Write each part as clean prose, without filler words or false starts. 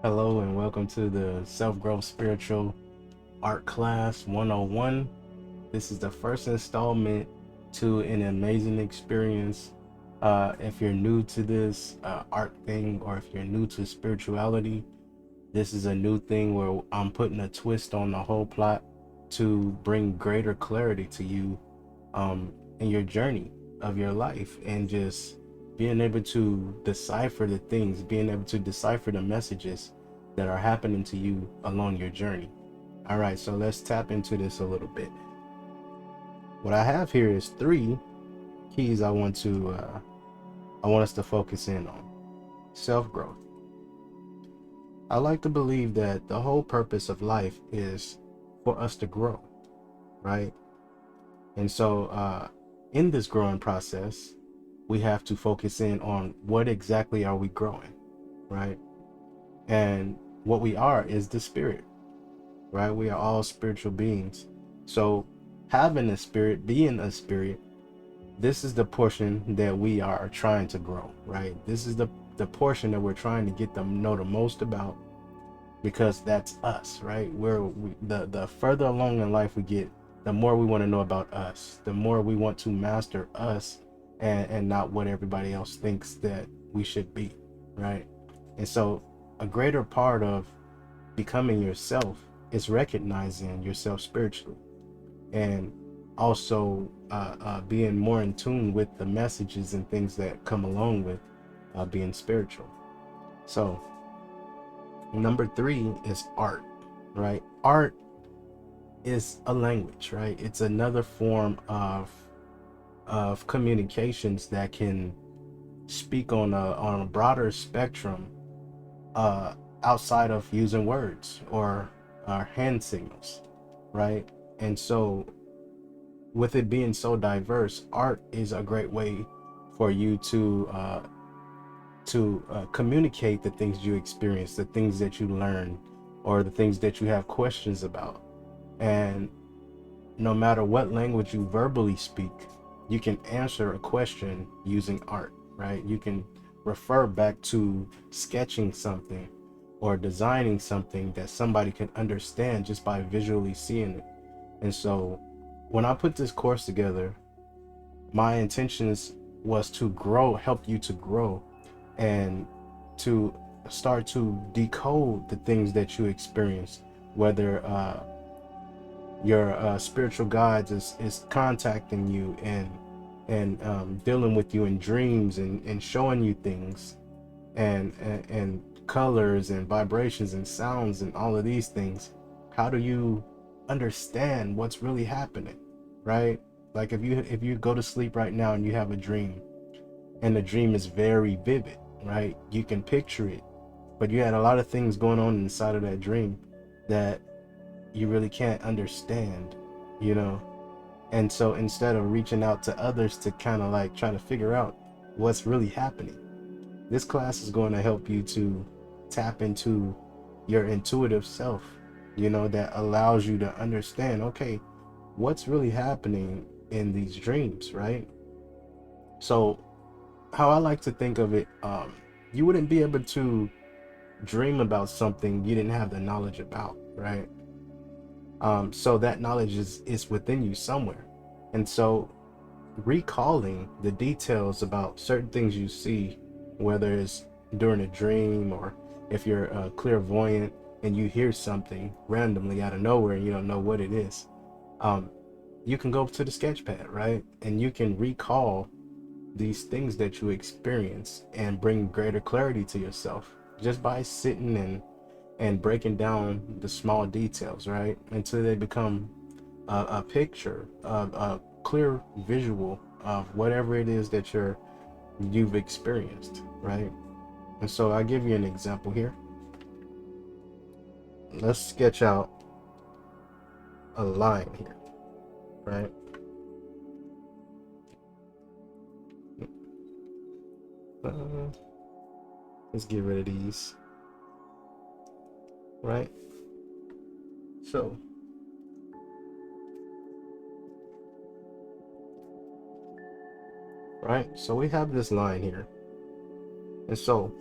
Hello and welcome to the Self Growth Spiritual Art Class 101. This is the first installment to an amazing experience. If you're new to this art thing, or if you're new to spirituality, this is a new thing where I'm putting a twist on the whole plot to bring greater clarity to you in your journey of your life, and just being able to decipher the things, being able to decipher the messages that are happening to you along your journey. All right, so let's tap into this a little bit. What I have here is three keys I want us to focus in on. Self-growth. I like to believe that the whole purpose of life is for us to grow, right? And so in this growing process, we have to focus in on what exactly are we growing, right? And what we are is the spirit, right? We are all spiritual beings. So having a spirit, being a spirit, this is the portion that we are trying to grow, right? This is the portion that we're trying to get them know the most about, because that's us, right? The further along in life we get, the more we want to know about us, the more we want to master us, and not what everybody else thinks that we should be, right? And so a greater part of becoming yourself is recognizing yourself spiritually, and also being more in tune with the messages and things that come along with being spiritual. So number three is art, right? Art is a language, right? It's another form of communications that can speak on a broader spectrum, uh, outside of using words or hand signals, right? And so, with it being so diverse, art is a great way for you to communicate the things you experience, the things that you learn, or the things that you have questions about. And no matter what language you verbally speak, you can answer a question using art, right? You can refer back to sketching something or designing something that somebody can understand just by visually seeing it. And so when I put this course together, my intentions was to grow, help you to grow, and to start to decode the things that you experience, whether your spiritual guides is contacting you and dealing with you in dreams, and showing you things, and colors and vibrations and sounds and all of these things. How do you understand what's really happening, right? Like if you go to sleep right now and you have a dream, and the dream is very vivid, right? You can picture it, but you had a lot of things going on inside of that dream that you really can't understand, you know? And so instead of reaching out to others to kind of like try to figure out what's really happening, this class is going to help you to tap into your intuitive self, that allows you to understand, okay, what's really happening in these dreams, right? So how I like to think of it, you wouldn't be able to dream about something you didn't have the knowledge about, right? So that knowledge is within you somewhere. And so recalling the details about certain things you see, whether it's during a dream, or if you're clairvoyant and you hear something randomly out of nowhere and you don't know what it is, um, you can go to the sketch pad, right? And you can recall these things that you experience and bring greater clarity to yourself just by sitting and breaking down the small details, right? Until they become a picture, a clear visual of whatever it is that you've experienced, right? And so I'll give you an example here. Let's sketch out a line here, right? Uh, let's get rid of these, right? So, right? So we have this line here. And so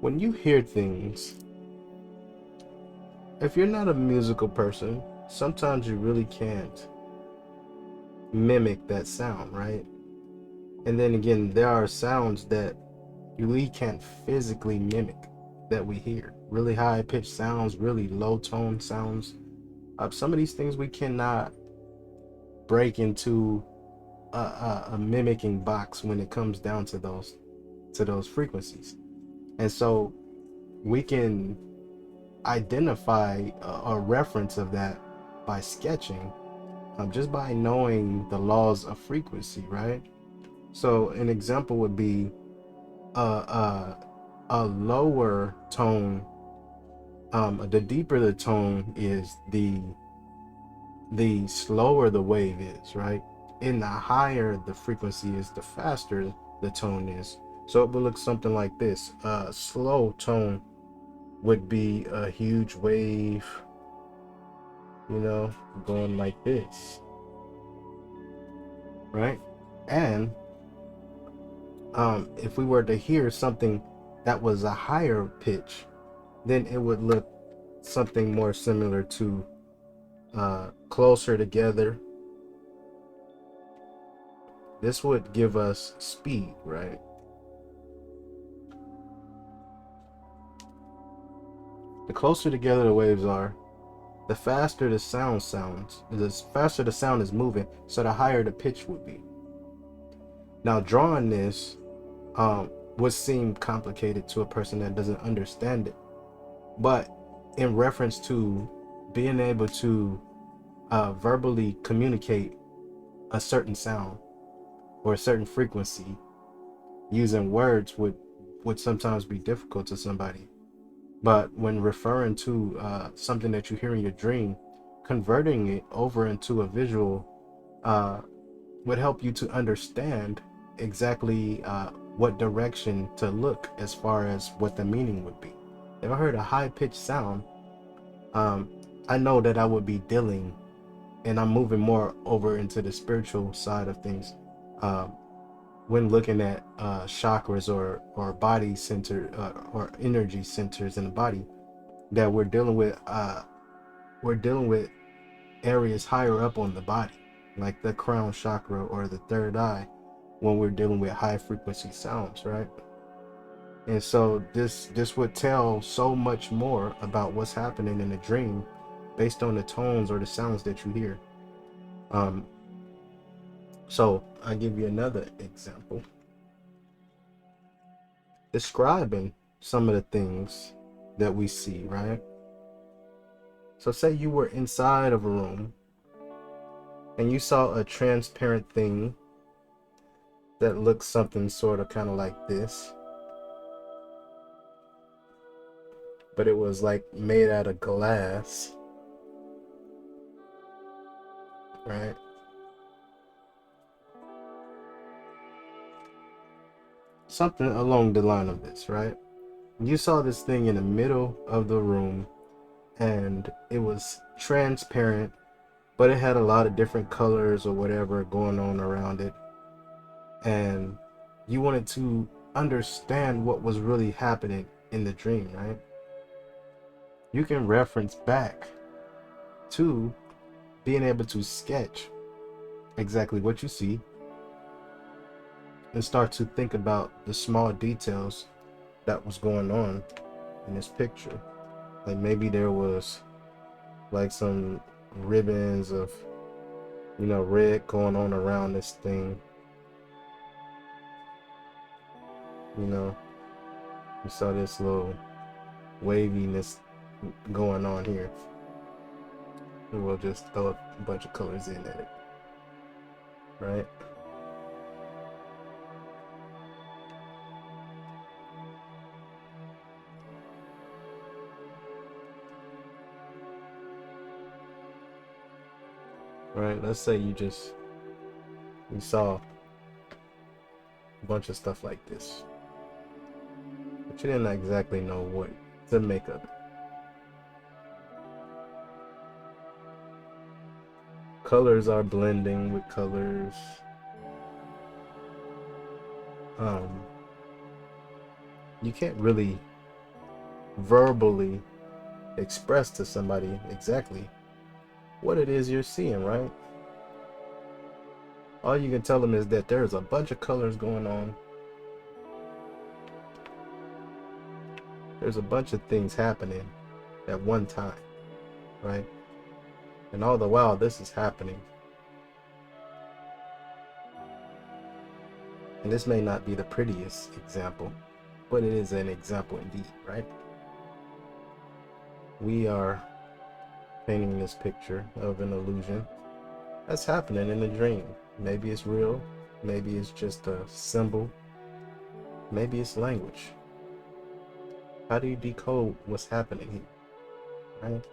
when you hear things, if you're not a musical person, sometimes you really can't mimic that sound, right? And then again, there are sounds that we can't physically mimic that we hear. Really high pitched sounds, really low tone sounds. Some of these things we cannot break into a mimicking box when it comes down to those frequencies. And so we can identify a reference of that by sketching, just by knowing the laws of frequency, right? So an example would be a lower tone. The deeper the tone is, the slower the wave is, right? And the higher the frequency is, the faster the tone is. So it would look something like this. A slow tone would be a huge wave, going like this, right? And if we were to hear something that was a higher pitch, then it would look something more similar to closer together. This would give us speed, right? The closer together the waves are, the faster the sound sounds. The faster the sound is moving, so the higher the pitch would be. Now, drawing this would seem complicated to a person that doesn't understand it, but in reference to being able to verbally communicate a certain sound or a certain frequency using words would sometimes be difficult to somebody. But when referring to something that you hear in your dream, converting it over into a visual would help you to understand exactly what direction to look as far as what the meaning would be. If I heard a high-pitched sound, I know that I would be dealing, and I'm moving more over into the spiritual side of things when looking at chakras or body center or energy centers in the body, that we're dealing with areas higher up on the body, like the crown chakra or the third eye, when we're dealing with high frequency sounds, right? And so this would tell so much more about what's happening in a dream based on the tones or the sounds that you hear. So I'll give you another example, describing some of the things that we see, right? So say you were inside of a room and you saw a transparent thing that looks something sort of kind of like this, but it was like made out of glass, right? Something along the line of this, right? You saw this thing in the middle of the room and it was transparent, but it had a lot of different colors or whatever going on around it. And you wanted to understand what was really happening in the dream, right? You can reference back to being able to sketch exactly what you see and start to think about the small details that was going on in this picture. Like maybe there was like some ribbons of red going on around this thing. You saw this little waviness going on here, and we'll just throw a bunch of colors in at it, right? Right, let's say you saw a bunch of stuff like this, but you didn't exactly know what to make of it. Colors are blending with colors. You can't really verbally express to somebody exactly what it is you're seeing, right? All you can tell them is that there's a bunch of colors going on. There's a bunch of things happening at one time, right? And all the while this is happening. And this may not be the prettiest example, but it is an example indeed, right? We are painting this picture of an illusion that's happening in a dream. Maybe it's real, maybe it's just a symbol, maybe it's language. How do you decode what's happening here, right?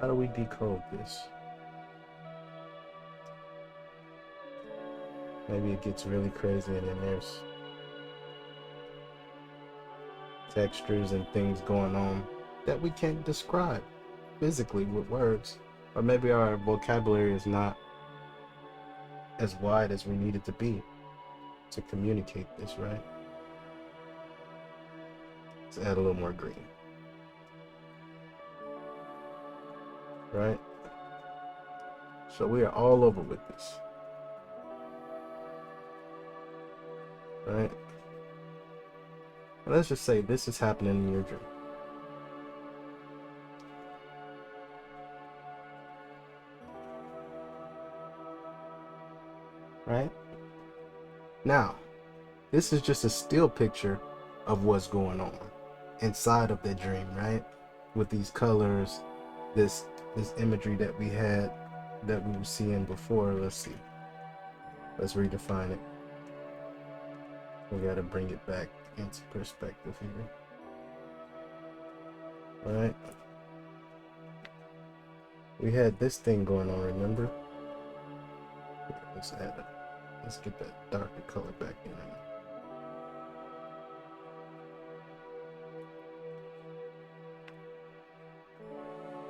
How do we decode this? Maybe it gets really crazy and then there's textures and things going on that we can't describe physically with words. Or maybe our vocabulary is not as wide as we need it to be to communicate this, right? Let's add a little more green. Right? So we are all over with this. Right? And let's just say this is happening in your dream. Right? Now, this is just a still picture of what's going on inside of the dream, right? With these colors, this imagery that we had, that we were seeing before. Let's see. Let's redefine it. We got to bring it back into perspective here. Right? We had this thing going on, remember? Let's get that darker color back in there.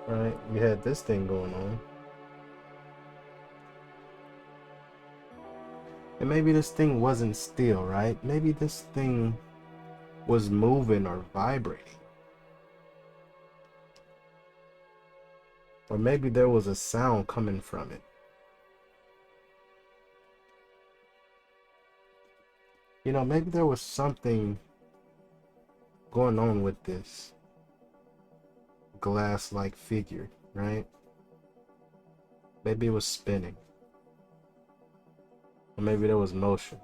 Right, we had this thing going on. And maybe this thing wasn't still, right? Maybe this thing was moving or vibrating. Or maybe there was a sound coming from it. You know, maybe there was something going on with this glass-like figure, right? Maybe it was spinning. Or maybe there was motion.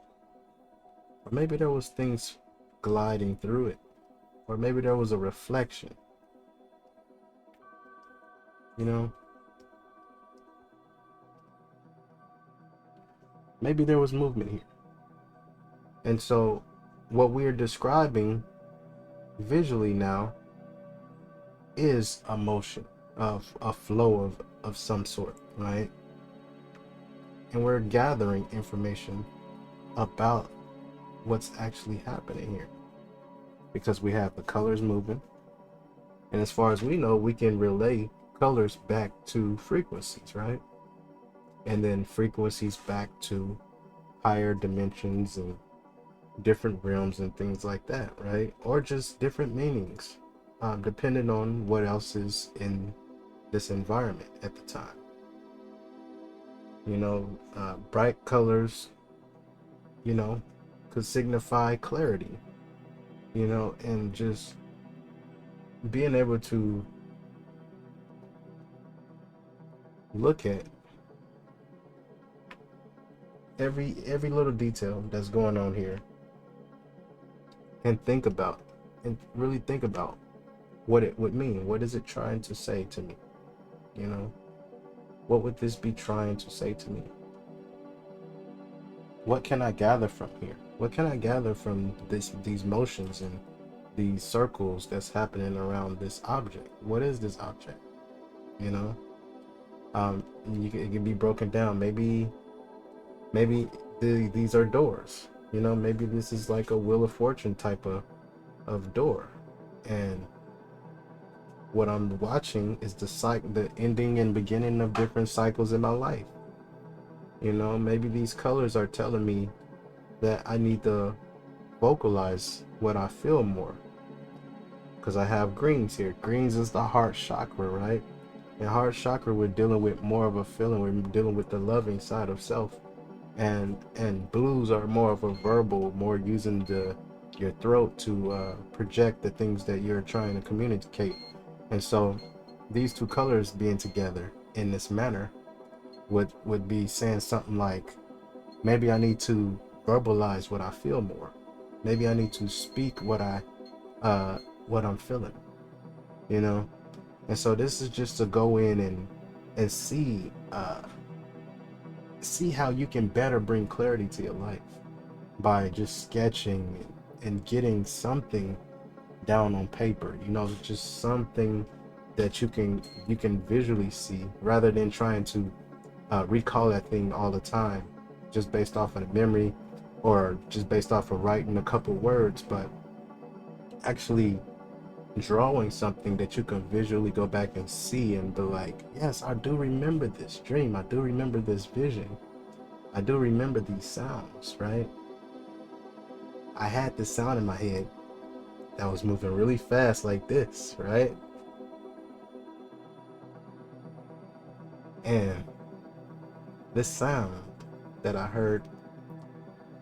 Or maybe there was things gliding through it. Or maybe there was a reflection. You know? Maybe there was movement here. And so what we're describing visually now is a motion of a flow of some sort, right? And we're gathering information about what's actually happening here because we have the colors moving, and as far as we know, we can relay colors back to frequencies, right? And then frequencies back to higher dimensions and different realms and things like that, right? Or just different meanings, depending on what else is in this environment at the time. You know, bright colors, you know, could signify clarity, you know, and just being able to look at every little detail that's going on here and think about and really think about what it would mean. What is it trying to say to me? You know, what would this be trying to say to me? What can I gather from here? What can I gather from these motions and these circles that's happening around this object? What is this object? You know, it can be broken down. Maybe these are doors. You know, maybe this is like a Wheel of Fortune type of door, and what I'm watching is the ending and beginning of different cycles in my life. You know, maybe these colors are telling me that I need to vocalize what I feel more, because I have greens here. Greens is the heart chakra, right? And heart chakra, we're dealing with more of a feeling. We're dealing with the loving side of self. And blues are more of a verbal, more using your throat to project the things that you're trying to communicate. And so these two colors being together in this manner would be saying something like, maybe I need to verbalize what I feel more. Maybe I need to speak what I'm feeling, you know. And so this is just to go in and see how you can better bring clarity to your life by just sketching and getting something down on paper, you know, just something that you can visually see, rather than trying to recall that thing all the time just based off of the memory, or just based off of writing a couple words, but actually drawing something that you can visually go back and see and be like, yes, I do remember this dream, I do remember this vision, I do remember these sounds, right? I had this sound in my head that was moving really fast like this, right? And this sound that I heard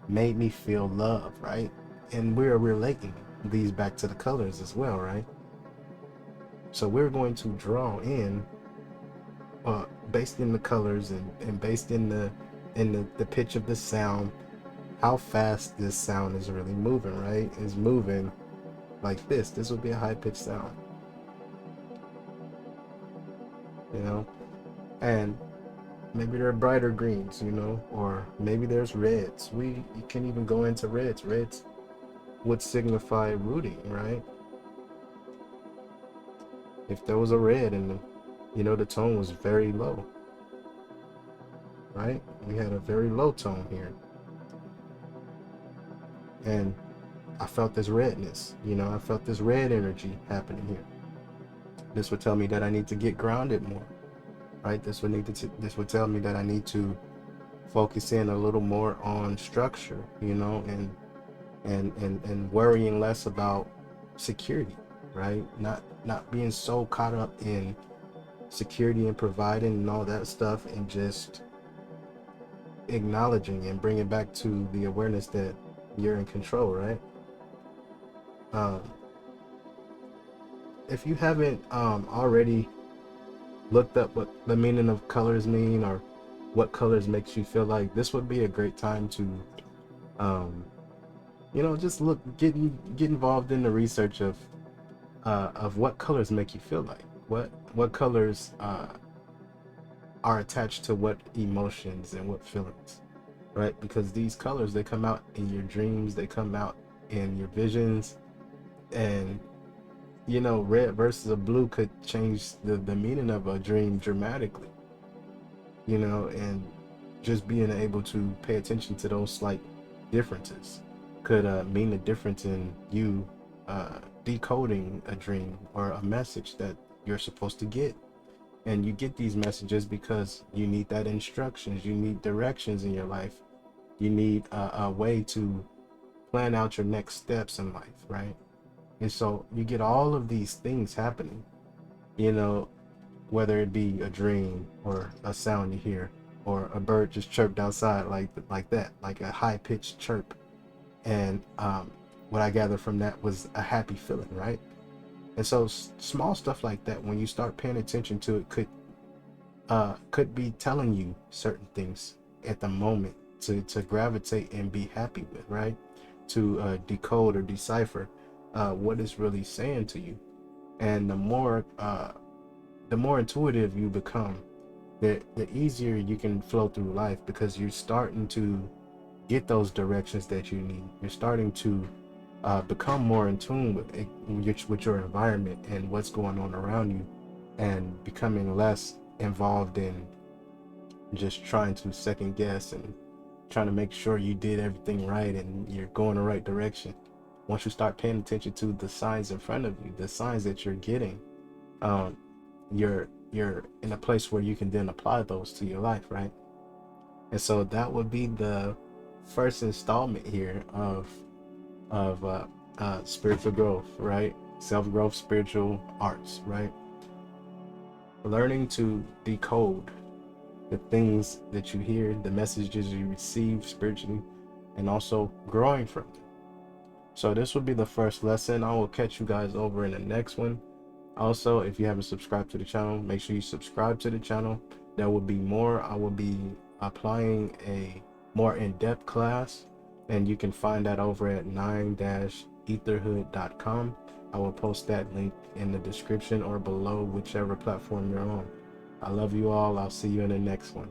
made me feel love, right? And we're relating these back to the colors as well, right? So we're going to draw in, based in the colors and based in the pitch of the sound, how fast this sound is really moving, right? Is moving like this. This would be a high pitched sound, you know? And maybe there are brighter greens, you know, or maybe there's reds. You can even go into reds. Reds would signify rooting, right? If there was a red and the tone was very low, right? We had a very low tone here. And I felt this redness, I felt this red energy happening here. This would tell me that I need to get grounded more, right? This would tell me that I need to focus in a little more on structure, and worrying less about security, right? Not being so caught up in security and providing and all that stuff, and just acknowledging and bringing back to the awareness that you're in control, right? Um, if you haven't already looked up what the meaning of colors mean, or what colors makes you feel like, this would be a great time to just get involved in the research of what colors make you feel like, what colors are attached to what emotions and what feelings, right? Because these colors, they come out in your dreams, they come out in your visions, and red versus a blue could change the meaning of a dream dramatically, and just being able to pay attention to those slight differences could mean a difference in you decoding a dream or a message that you're supposed to get. And you get these messages because you need that instructions, you need directions in your life, you need a way to plan out your next steps in life, right? And so you get all of these things happening, whether it be a dream or a sound you hear, or a bird just chirped outside like that, like a high pitched chirp. And what I gathered from that was a happy feeling, right? And so small stuff like that, when you start paying attention to it, could be telling you certain things at the moment to gravitate and be happy with, right? To decode or decipher what it's really saying to you. And the more intuitive you become, the easier you can flow through life, because you're starting to get those directions that you need. You're starting to become more in tune with your environment and what's going on around you, and becoming less involved in just trying to second guess and trying to make sure you did everything right and you're going the right direction. Once you start paying attention to the signs in front of you, the signs that you're getting, you're in a place where you can then apply those to your life, right? And so that would be the first installment here of spiritual growth, right? self-growth, spiritual arts, right? Learning to decode the things that you hear, the messages you receive spiritually, and also growing from them. So this will be the first lesson. I will catch you guys over in the next one. Also, if you haven't subscribed to the channel, make sure you subscribe to the channel. There will be more. I will be applying a more in-depth class, and you can find that over at 9-etherhood.com. I will post that link in the description or below, whichever platform you're on. I love you all. I'll see you in the next one.